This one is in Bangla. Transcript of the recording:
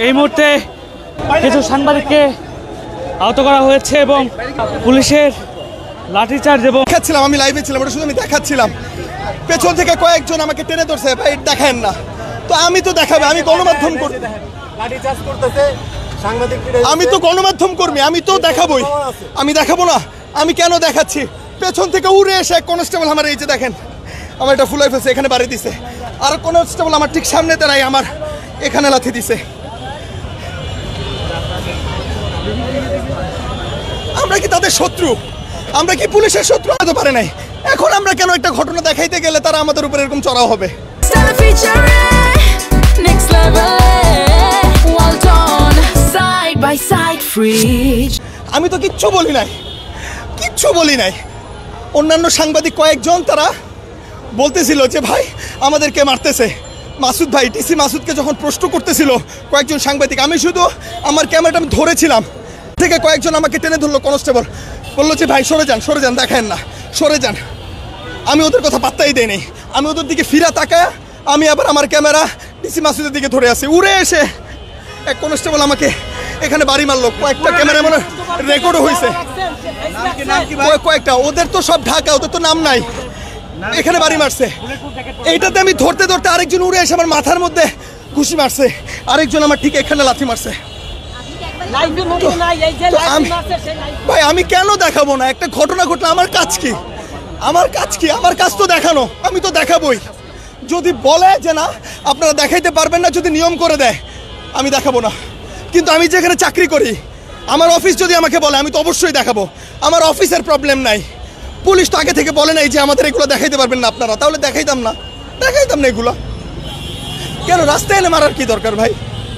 এই মুহূর্তে কিছু সাংবাদিককে আহত করা হয়েছে এবং পুলিশের লাঠিচার্জ এবং দেখাচ্ছিলাম, আমি লাইভে ছিলাম, ওটা শুধু আমি দেখাচ্ছিলাম। পেছন থেকে কয়েকজন আমাকে টেনে ধরছে, ভাই দেখেন না তো আমি তো দেখাবে, আমি গণমাধ্যম কর্মী, আমি তো গণমাধ্যম কর্মী, আমি তো দেখাবই, আমি দেখাবো না? আমি কেন দেখাচ্ছি? পেছন থেকে উড়ে এসে এক কনস্টেবল আমার এই যে দেখেন আমার এটা ফুলাই ফেলছে, এখানে বাড়ি দিছে, আর কনস্টেবল আমার ঠিক সামনে দাঁড়াই আমার এখানে লাথি দিছে। আমরা কি তাদের শত্রু? আমরা কি পুলিশের শত্রু? হতে পারে নাই। এখন আমরা কেন একটা ঘটনা দেখাইতে গেলে তারা আমাদের উপর এরকম চড়াও হবে? আমি তো কিচ্ছু বলি নাই, কিচ্ছু বলি নাই। অন্যান্য সাংবাদিক কয়েকজন তারা বলতেছিল যে ভাই আমাদেরকে মারতেছে, মাসুদ ভাই টিসি মাসুদকে যখন প্রশ্ন করতেছিল কয়েকজন সাংবাদিক, আমি শুধু আমার ক্যামেরাটা আমি ধরেছিলাম, থেকে কয়েকজন আমাকে টেনে ধরলো, কনস্টেবল বললো যে ভাই সরে যান, দেখেন না, সরে যান। আমি ওদের কথা পাত্তাই দেই নাই, আমি ওদের দিকে ফিরা তাকায় আমি আবার আমার ক্যামেরা টিসি মাসুদের দিকে ধরে আসি। উড়ে এসে এক কনস্টেবল আমাকে এখানে বাড়ি মারলো, কয়েকটা ক্যামেরা মানে রেকর্ডও হয়েছে, কয়েকটা, ওদের তো সব ঢাকা, ওদের তো নাম নাই, এখানে বাড়ি মারছে। এইটাতে আমি ধরতে আরেকজন উড়ে এসে আমার মাথার মধ্যে ঘুষি মারছে, আরেকজন আমার ঠিক এখানে লাথি মারছে। ভাই আমি কেন দেখাবো না? একটা ঘটনা ঘটলে আমার কাজ কি? আমার কাজ তো দেখানো, আমি তো দেখাবোই। যদি বলে যে না আপনারা দেখাইতে পারবেন না, যদি নিয়ম করে দেয়, আমি দেখাবো না। কিন্তু আমি যেখানে চাকরি করি, আমার অফিস যদি আমাকে বলে, আমি তো অবশ্যই দেখাবো। আমার অফিসের প্রবলেম নাই, পুলিশ তো আগে থেকে বলে নাই যে আমাদের এগুলো দেখাইতে পারবেন না আপনারা, তাহলে দেখাইতাম না এগুলো। কেন রাস্তায় এনে মারার কি দরকার ভাই?